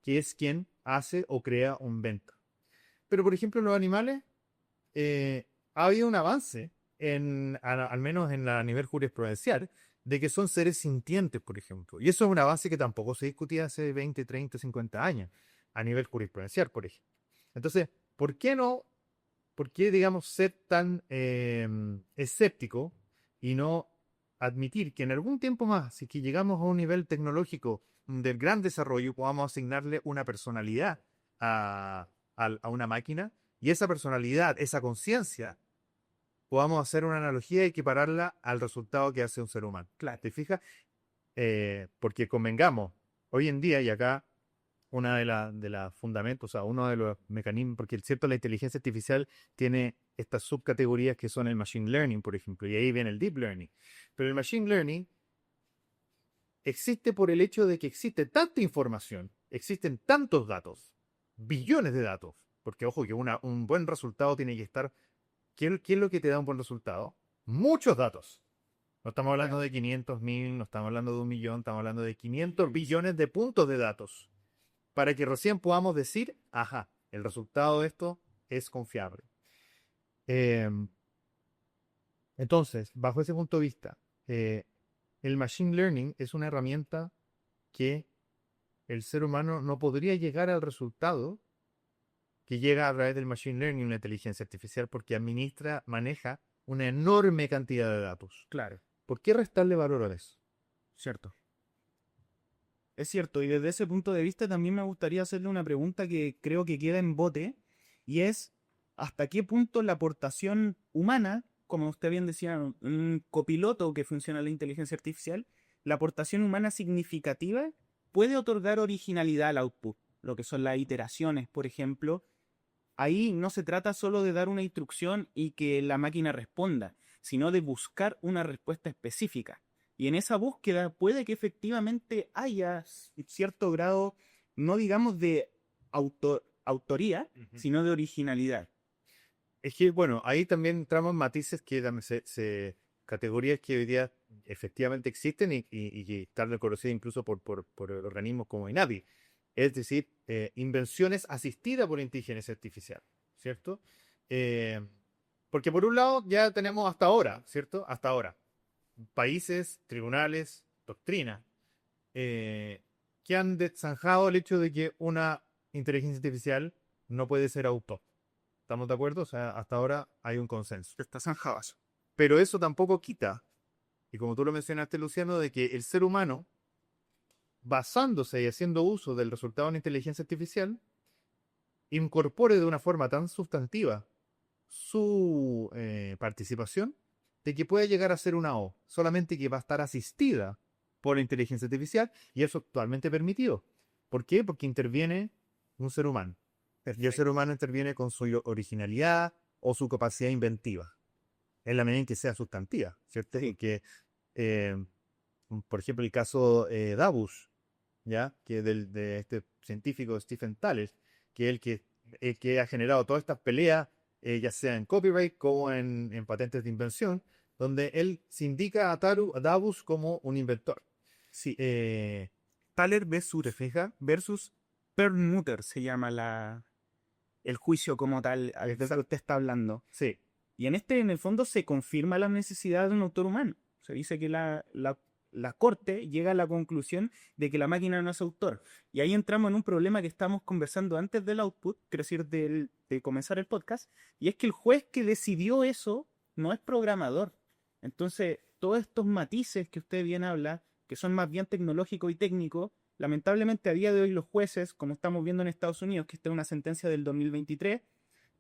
que es quien hace o crea o inventa. Pero, por ejemplo, los animales, ha habido un avance, al menos en a nivel jurisprudencial, de que son seres sintientes, por ejemplo. Y eso es un avance que tampoco se discutía hace 20, 30, 50 años, a nivel jurisprudencial, por ejemplo. Entonces, ¿por qué no, por qué, digamos, ser tan escéptico y no admitir que en algún tiempo más, si que llegamos a un nivel tecnológico del gran desarrollo, podamos asignarle una personalidad a una máquina y esa personalidad, esa conciencia, podamos hacer una analogía y equipararla al resultado que hace un ser humano? Claro. ¿Te fijas? Porque convengamos, hoy en día, y acá una de las fundamentos, o sea, uno de los mecanismos, porque es cierto, la inteligencia artificial tiene estas subcategorías que son el machine learning, por ejemplo, y ahí viene el deep learning. Pero el machine learning existe por el hecho de que existe tanta información, existen tantos datos, billones de datos, porque ojo que un buen resultado tiene que estar. ¿Qué es lo que te da un buen resultado? Muchos datos. No estamos hablando de 500.000, no estamos hablando de 1 millón, estamos hablando de 500 billones de puntos de datos. Para que recién podamos decir, ajá, El resultado de esto es confiable. Eh, entonces, bajo ese punto de vista, el Machine Learning es una herramienta que el ser humano no podría llegar al resultado que llega a través del Machine Learning, una inteligencia artificial, porque maneja una enorme cantidad de datos. Claro, ¿Por qué restarle valor a eso? cierto. Es cierto, y desde ese punto de vista también me gustaría hacerle una pregunta que creo que queda en bote, y es, ¿hasta qué punto la aportación humana, como usted bien decía, un copiloto que funciona la inteligencia artificial, la aportación humana significativa puede otorgar originalidad al output? Lo que son las iteraciones, por ejemplo. Ahí no se trata solo de dar una instrucción y que la máquina responda, sino de buscar una respuesta específica. Y en esa búsqueda puede que efectivamente haya cierto grado, no digamos de autoría, Ujú. sino de originalidad. Es que, bueno, ahí también entramos en matices que categorías que hoy día efectivamente existen y que están reconocidas incluso por organismos como INADI. Es decir, invenciones asistidas por inteligencia artificial, ¿cierto? Eh, Porque por un lado ya tenemos hasta ahora, ¿cierto? Hasta ahora, países, tribunales, doctrina, que han zanjado el hecho de que una inteligencia artificial no puede ser autónoma. ¿Estamos de acuerdo? O sea, hasta ahora hay un consenso. Está zanjado eso. Pero eso tampoco quita, y como tú lo mencionaste, Luciano, de que el ser humano, basándose y haciendo uso del resultado de una inteligencia artificial, incorpore de una forma tan sustantiva su participación de que puede llegar a ser una O, solamente que va a estar asistida por la inteligencia artificial y eso es actualmente permitido. ¿Por qué? Porque interviene un ser humano. Y el ser humano interviene con su originalidad o su capacidad inventiva, en la medida en que sea sustantiva, ¿cierto? Sí. Porque, eh, por ejemplo, el caso Davus, ¿ya? Que de este científico Stephen Tales, que es el que ha generado todas estas peleas, ya sea en copyright como en patentes de invención, donde él se indica a Davus como un inventor. Sí. Eh, Thaler ¿Te versus, fijas? versus Perlmutter se llama el juicio como tal al que Exacto. usted está hablando. Sí, Y en este, en el fondo, se confirma la necesidad de un autor humano. Se dice que la corte llega a la conclusión de que la máquina no es autor. Y ahí entramos en un problema que estábamos conversando antes del output, quiero decir, de comenzar el podcast, y es que el juez que decidió eso no es programador. Entonces, todos estos matices que usted bien habla, que son más bien tecnológicos y técnicos, lamentablemente a día de hoy los jueces, como estamos viendo en Estados Unidos, que esta es una sentencia del 2023,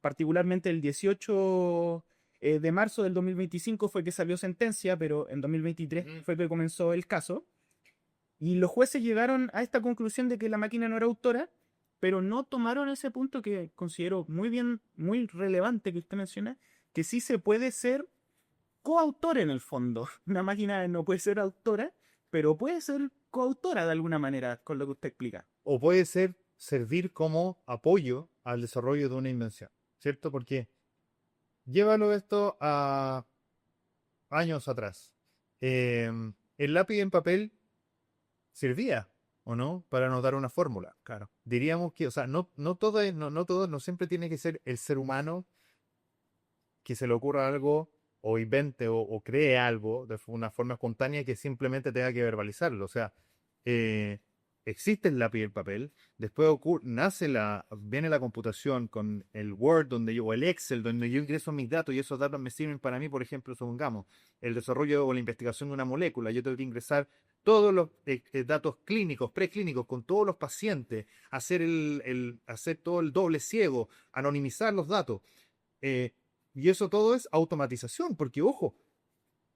particularmente el 18 de marzo del 2025 fue que salió sentencia, pero en 2023 fue que comenzó el caso. Y los jueces llegaron a esta conclusión de que la máquina no era autora, pero no tomaron ese punto que considero muy bien, muy relevante que usted menciona, que sí se puede ser coautor en el fondo. Una máquina no puede ser autora, pero puede ser coautora de alguna manera, con lo que usted explica. o puede servir como apoyo al desarrollo de una invención, ¿cierto? Porque llévalo esto a años atrás. El lápiz en papel servía, ¿o no? Para anotar una fórmula. Claro. Diríamos que, o sea, no siempre tiene que ser el ser humano que se le ocurra algo o invente o cree algo de una forma espontánea que simplemente tenga que verbalizarlo. O sea, eh, existe el lápiz y el papel, después viene la computación con el Word o el Excel donde yo ingreso mis datos y esos datos me sirven para mí, por ejemplo, supongamos, el desarrollo o la investigación de una molécula. Yo tengo que ingresar todos los datos clínicos, preclínicos, con todos los pacientes, hacer todo el doble ciego, anonimizar los datos. Eh, y eso todo es automatización, porque ojo,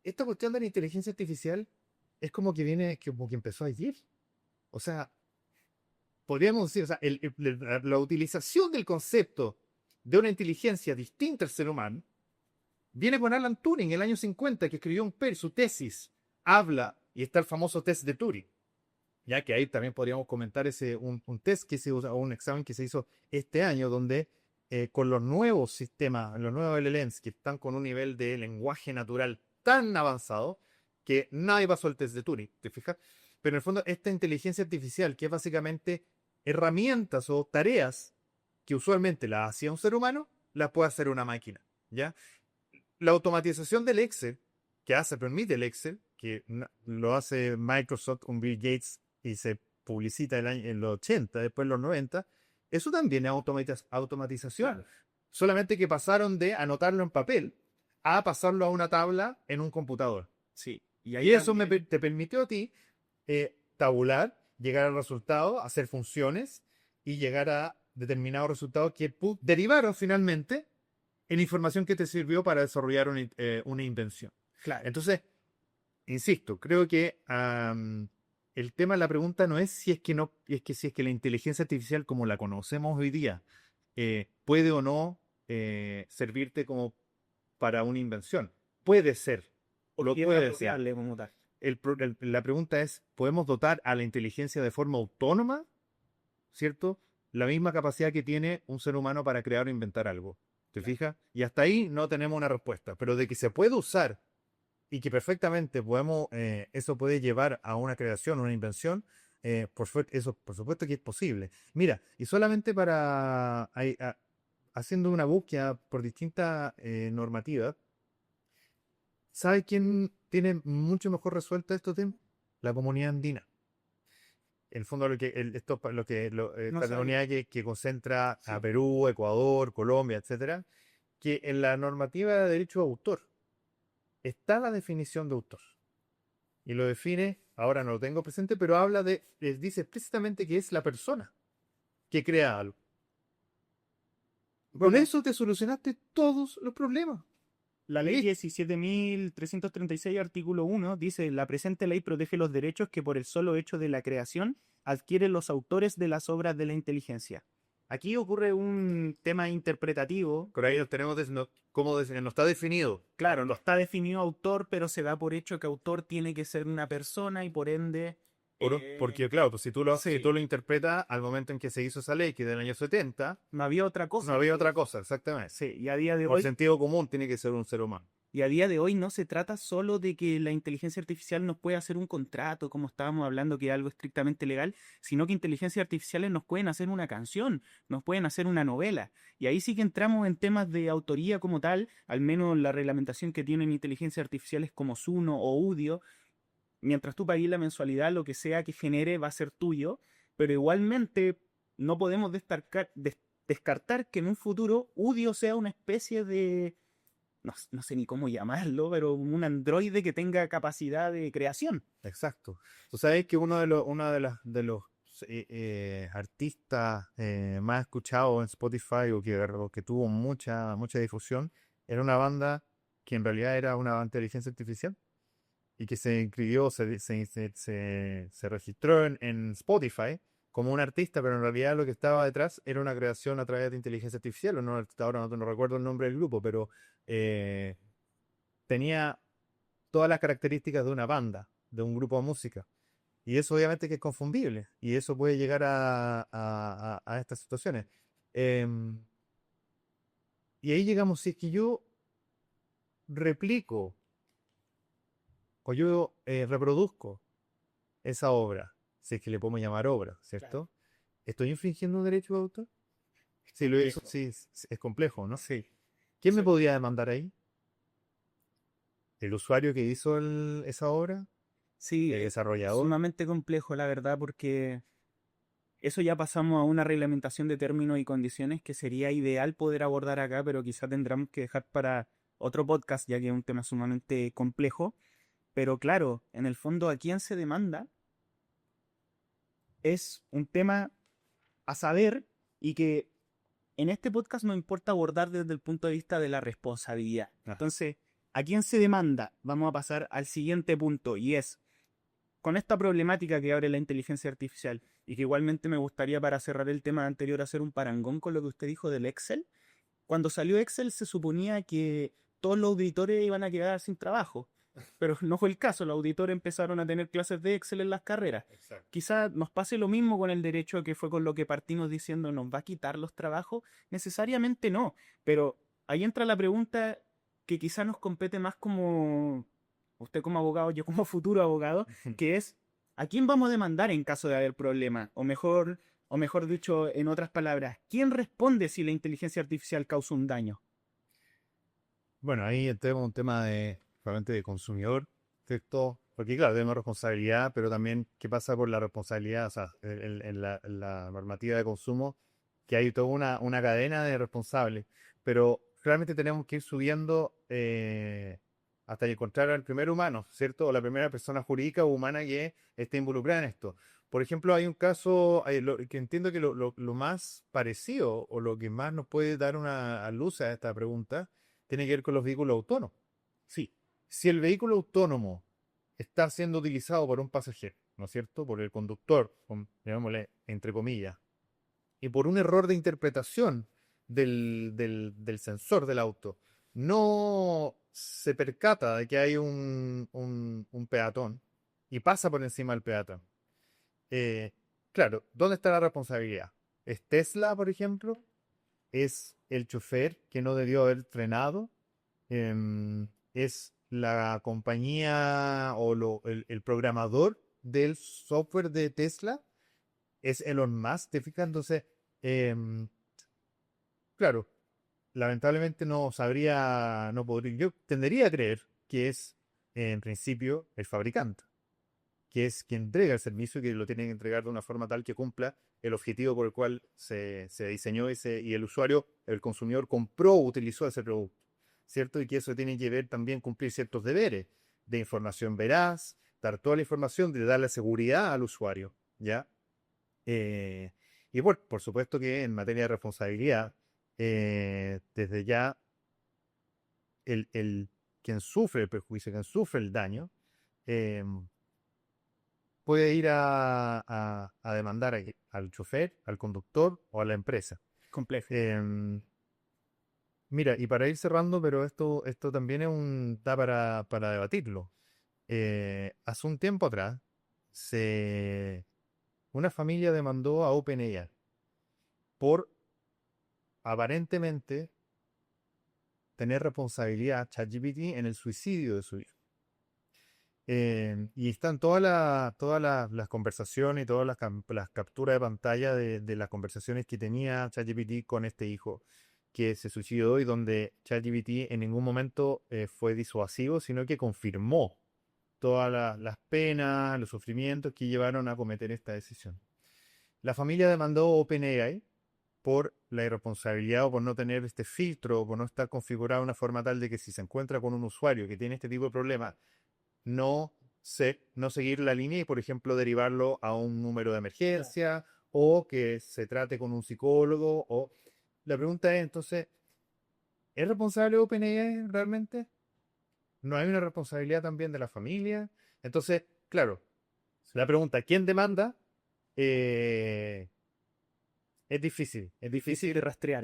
esta cuestión de la inteligencia artificial es como que empezó ayer. O sea, podríamos decir, o sea, la utilización del concepto de una inteligencia distinta al ser humano viene con Alan Turing en el año 50, que escribió su tesis, habla, y está el famoso test de Turing. Ya que ahí también podríamos comentar un test que se usa, o un examen que se hizo este año, donde con los nuevos sistemas, los nuevos LLMs que están con un nivel de lenguaje natural tan avanzado que nadie pasó el test de Turing, ¿te fijas? Pero en el fondo, esta inteligencia artificial, que es básicamente herramientas o tareas que usualmente las hacía un ser humano, las puede hacer una máquina, ¿ya? La automatización del Excel, permite el Excel, que lo hace Microsoft, un Bill Gates, y se publicita en los 80, después en los 90, eso también es automatización. Claro. Solamente que pasaron de anotarlo en papel a pasarlo a una tabla en un computador. Sí. Y eso te permitió a ti tabular, llegar al resultado, hacer funciones y llegar a determinados resultados que derivaron finalmente en información que te sirvió para desarrollar una invención. Claro. Entonces, insisto, creo que el tema de la pregunta no es si es que la inteligencia artificial como la conocemos hoy día puede o no servirte como para una invención. Puede ser. Lo Porque es puede ser. apropiable como tal. La pregunta es, ¿podemos dotar a la inteligencia de forma autónoma, ¿cierto? La misma capacidad que tiene un ser humano para crear o inventar algo. ¿Te fijas? Y hasta ahí no tenemos una respuesta. Pero de que se puede usar y que perfectamente eso puede llevar a una creación, una invención, eso por supuesto que es posible. Mira, y solamente haciendo una búsqueda por distintas normativas, ¿sabe quién tiene mucho mejor resuelto estos temas? La comunidad andina. En el fondo, esta comunidad que concentra a Perú, Ecuador, Colombia, etcétera, que en la normativa de derecho de autor está la definición de autor. Y lo define, ahora no lo tengo presente, pero dice explícitamente que es la persona que crea algo. Con eso te solucionaste todos los problemas. La ley 17.336, artículo 1, dice: la presente ley protege los derechos que por el solo hecho de la creación adquieren los autores de las obras de la inteligencia. Aquí ocurre un tema interpretativo. Por ahí tenemos cómo no está definido. Claro, no está definido autor, pero se da por hecho que autor tiene que ser una persona y por ende... Porque claro, pues si tú lo haces sí. y tú lo interpretas al momento en que se hizo esa ley, que es del año 70, no había otra cosa. No había otra cosa, exactamente. Sí, y a día de Por hoy... sentido común tiene que ser un ser humano. Y a día de hoy no se trata solo de que la inteligencia artificial nos pueda hacer un contrato, como estábamos hablando, que es algo estrictamente legal, sino que inteligencias artificiales nos pueden hacer una canción, nos pueden hacer una novela. Y ahí sí que entramos en temas de autoría como tal, al menos la reglamentación que tienen inteligencias artificiales como Suno o Udio. Mientras tú pagues la mensualidad, lo que sea que genere va a ser tuyo, pero igualmente no podemos descartar que en un futuro Udio sea una especie de... No sé ni cómo llamarlo, pero un androide que tenga capacidad de creación. Exacto. Tú sabes que uno de los artistas más escuchados en Spotify o que tuvo mucha difusión era una banda que en realidad era una inteligencia artificial y que se inscribió, se registró en Spotify como un artista, pero en realidad lo que estaba detrás era una creación a través de inteligencia artificial. Ahora no recuerdo el nombre del grupo, pero tenía todas las características de una banda, de un grupo de música. Y eso obviamente que es confundible. Y eso puede llegar a estas situaciones. Y ahí llegamos, si es que yo replico o yo reproduzco esa obra, si es que le podemos llamar obra, ¿cierto? Claro. ¿Estoy infringiendo un derecho de autor? Sí, es complejo, ¿no? Sí. ¿Quién me podría demandar ahí? ¿El usuario que hizo esa obra? Sí, ¿El desarrollador? sumamente complejo, la verdad, porque eso ya pasamos a una reglamentación de términos y condiciones que sería ideal poder abordar acá, pero quizá tendremos que dejar para otro podcast, ya que es un tema sumamente complejo. Pero claro, en el fondo, ¿a quién se demanda? Es un tema a saber y que en este podcast no importa abordar desde el punto de vista de la responsabilidad. Entonces, ¿a quién se demanda? Vamos a pasar al siguiente punto y es, con esta problemática que abre la inteligencia artificial y que igualmente me gustaría para cerrar el tema anterior hacer un parangón con lo que usted dijo del Excel. Cuando salió Excel se suponía que todos los auditores iban a quedar sin trabajo. Pero no fue el caso, los auditores empezaron a tener clases de Excel en las carreras. Quizás nos pase lo mismo con el derecho, que fue con lo que partimos diciendo, ¿nos va a quitar los trabajos? Necesariamente no, pero ahí entra la pregunta que quizás nos compete más como usted como abogado, yo como futuro abogado, que es, ¿a quién vamos a demandar en caso de haber problemas? O mejor, O mejor dicho, en otras palabras, ¿quién responde si la inteligencia artificial causa un daño? Bueno, ahí entramos en un tema realmente de consumidor, ¿cierto? Porque claro, tenemos responsabilidad, pero también qué pasa por la responsabilidad, o sea, en la normativa de consumo, que hay toda una cadena de responsables, pero realmente tenemos que ir subiendo hasta encontrar al primer humano, ¿cierto? O la primera persona jurídica o humana que esté involucrada en esto. Por ejemplo, hay un caso que entiendo que lo más parecido o lo que más nos puede dar una luz a esta pregunta tiene que ver con los vehículos autónomos. Sí, si el vehículo autónomo está siendo utilizado por un pasajero, ¿no es cierto? Por el conductor, llamémosle entre comillas, y por un error de interpretación del sensor del auto, no se percata de que hay un peatón y pasa por encima del peatón. Eh, claro, ¿dónde está la responsabilidad? ¿Es Tesla, por ejemplo? ¿Es el chofer que no debió haber frenado? ¿Es la compañía o el programador del software de Tesla? ¿Es Elon Musk? ¿Te fijas? Entonces, em, claro, lamentablemente no sabría, no podría, yo tendería a creer que es en principio el fabricante, que es quien entrega el servicio y que lo tiene que entregar de una forma tal que cumpla el objetivo por el cual se diseñó y el usuario, el consumidor compró o utilizó ese producto, ¿cierto? Y que eso tiene que ver también cumplir ciertos deberes de información veraz, dar toda la información, de darle seguridad al usuario, ¿ya? Eh, y por supuesto que en materia de responsabilidad, desde ya quien sufre el perjuicio, quien sufre el daño, eh, puede ir a demandar al chofer, al conductor o a la empresa. Complejo. Em, Mira, y para ir cerrando, pero esto también da para debatirlo. Hace un tiempo atrás, una familia demandó a OpenAI por aparentemente tener responsabilidad ChatGPT en el suicidio de su hijo. Y están las conversaciones y todas las capturas de pantalla de las conversaciones que tenía ChatGPT con este hijo que se suicidó y donde ChatGPT en ningún momento fue disuasivo, sino que confirmó todas las penas, los sufrimientos que llevaron a cometer esta decisión. La familia demandó a OpenAI por la irresponsabilidad o por no tener este filtro o por no estar configurado de una forma tal de que si se encuentra con un usuario que tiene este tipo de problemas, no seguir la línea y, por ejemplo, derivarlo a un número de emergencia o que se trate con un psicólogo. La pregunta es entonces, ¿es responsable OpenAI realmente? ¿No hay una responsabilidad también de la familia? Entonces, claro, la pregunta, ¿quién demanda? Eh, es Difícil difícil, de rastrear.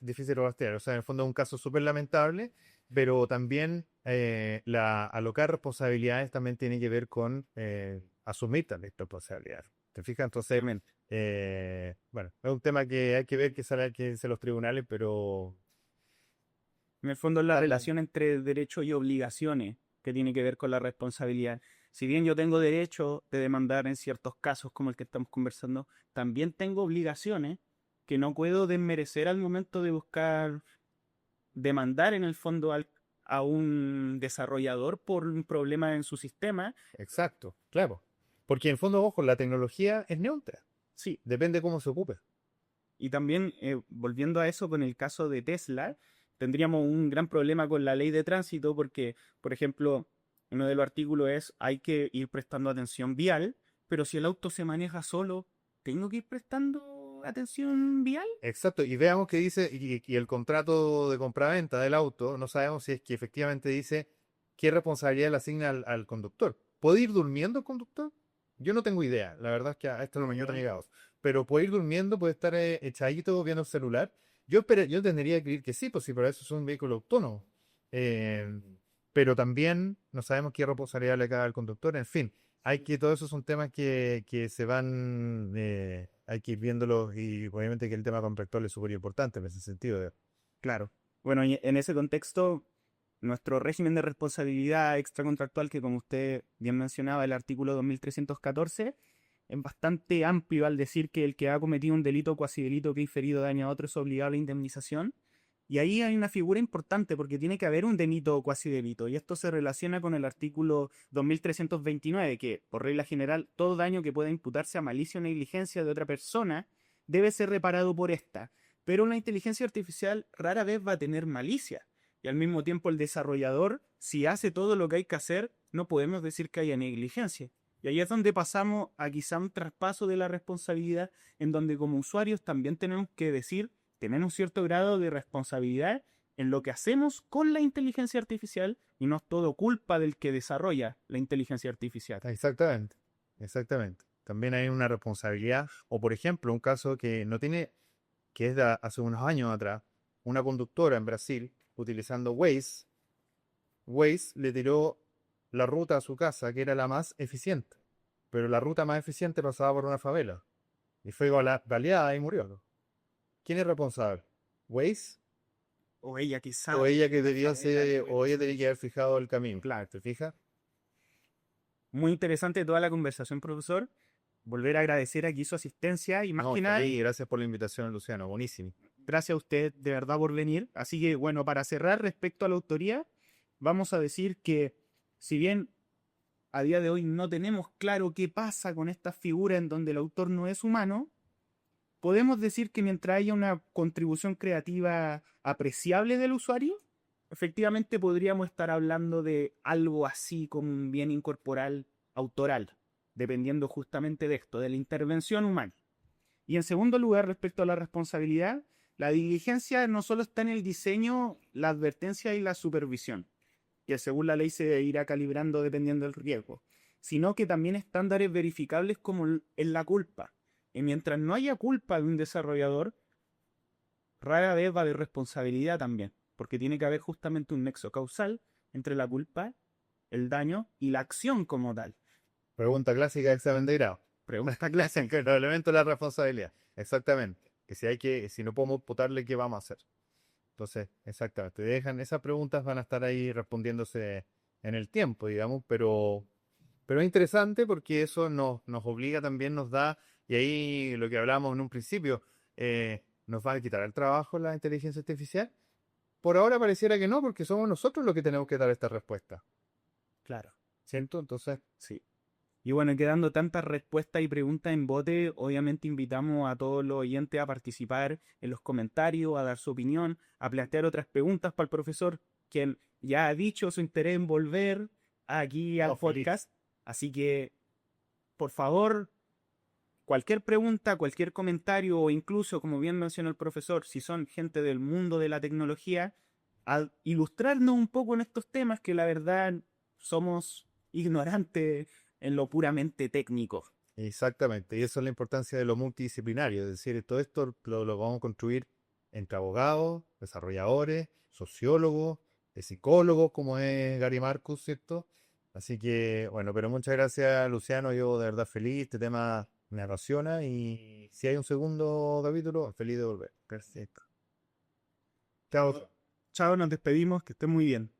difícil de rastrear. O sea, en el fondo es un caso súper lamentable, pero también alocar responsabilidades también tiene que ver con asumir también responsabilidades. ¿Te fijas? Entonces, Obviamente. bueno, es un tema que hay que ver que dicen los tribunales, pero En el fondo es la relación entre derechos y obligaciones que tiene que ver con la responsabilidad. Si bien yo tengo derecho de demandar en ciertos casos como el que estamos conversando, también tengo obligaciones que no puedo desmerecer al momento de buscar demandar en el fondo a un desarrollador por un problema en su sistema. exacto, claro. Porque en el fondo, ojo, la tecnología es neutra, Sí, depende cómo se ocupe. y también volviendo a eso con el caso de Tesla, tendríamos un gran problema con la ley de tránsito porque, por ejemplo, uno de los artículos es hay que ir prestando atención vial, pero si el auto se maneja solo, ¿tengo que ir prestando atención vial? Exacto, y veamos qué dice, y el contrato de compraventa del auto, no sabemos si es que efectivamente dice qué responsabilidad le asigna al conductor. ¿Puede ir durmiendo el conductor? Yo no tengo idea, la verdad es que a esto no me he llegado. Pero puede ir durmiendo, puede estar echadito viendo el celular. Yo tendría que creer que sí, pues sí, pero eso es un vehículo autónomo. Eh, pero también no sabemos qué responsabilidad le cae al conductor, en fin todos esos son temas que se van, hay que ir viéndolos y obviamente que el tema contractual es súper importante en ese sentido. Claro. Bueno, y en ese contexto, nuestro régimen de responsabilidad extracontractual, que como usted bien mencionaba, el artículo 2314, es bastante amplio al decir que el que ha cometido un delito o cuasi delito que ha inferido daño a otro es obligado a la indemnización. Y ahí hay una figura importante porque tiene que haber un delito o cuasi delito. Y esto se relaciona con el artículo 2329, que por regla general todo daño que pueda imputarse a malicia o negligencia de otra persona debe ser reparado por esta. Pero una inteligencia artificial rara vez va a tener malicia. Y al mismo tiempo el desarrollador, si hace todo lo que hay que hacer, no podemos decir que haya negligencia. Y ahí es donde pasamos a quizá un traspaso de la responsabilidad, en donde como usuarios también tenemos que decir, tener un cierto grado de responsabilidad en lo que hacemos con la inteligencia artificial y no es todo culpa del que desarrolla la inteligencia artificial. Exactamente, exactamente. También hay una responsabilidad, o por ejemplo, un caso que no tiene, que es de hace unos años atrás, una conductora en Brasil, utilizando Waze le tiró la ruta a su casa, que era la más eficiente, pero la ruta más eficiente pasaba por una favela, y fue baleada y murió, ¿no? ¿Quién es responsable? ¿Waze? O ella quizá. O ella que debía ser, o ella tenía que haber fijado el camino. Claro. ¿Te fijas? Muy interesante toda la conversación, profesor. Volver a agradecer aquí su asistencia y más No, que nada, feliz, gracias por la invitación, Luciano. Buenísimo. gracias a usted de verdad por venir. Así que bueno, para cerrar respecto a la autoría, vamos a decir que si bien a día de hoy no tenemos claro qué pasa con esta figura en donde el autor no es humano, podemos decir que mientras haya una contribución creativa apreciable del usuario, efectivamente podríamos estar hablando de algo así como un bien incorporal autoral, dependiendo justamente de esto, de la intervención humana. Y en segundo lugar, respecto a la responsabilidad, la diligencia no solo está en el diseño, la advertencia y la supervisión, que según la ley se irá calibrando dependiendo del riesgo, sino que también estándares verificables como en la culpa. Y mientras no haya culpa de un desarrollador, rara vez va a haber responsabilidad también, porque tiene que haber justamente un nexo causal entre la culpa, el daño y la acción como tal. Pregunta clásica de examen de grado. Pregunta clásica. Que los elementos de la responsabilidad. Exactamente. Que si no podemos imputarle, ¿qué vamos a hacer? Entonces, exactamente. Esas preguntas van a estar ahí respondiéndose en el tiempo, digamos, pero es interesante porque eso nos obliga también, nos da, y ahí lo que hablábamos en un principio, nos va a quitar el trabajo la inteligencia artificial. Por ahora pareciera que no, porque somos nosotros los que tenemos que dar esta respuesta. Claro. ¿Cierto? Entonces, Sí. Y bueno, quedando tantas respuestas y preguntas en bote, obviamente invitamos a todos los oyentes a participar en los comentarios, a dar su opinión, a plantear otras preguntas para el profesor, quien ya ha dicho su interés en volver aquí al feliz. podcast. Así que, por favor, cualquier pregunta, cualquier comentario o incluso, como bien mencionó el profesor, si son gente del mundo de la tecnología, a ilustrarnos un poco en estos temas que la verdad somos ignorantes en lo puramente técnico. Exactamente, y eso es la importancia de lo multidisciplinario, es decir, todo esto lo vamos a construir entre abogados, desarrolladores, sociólogos, psicólogos, como es Gary Marcus, ¿cierto? Así que, bueno, pero muchas gracias, Luciano, yo de verdad feliz, este tema me apasiona y si hay un segundo capítulo, feliz de volver. Perfecto. Chao. Chao, nos despedimos, que estén muy bien.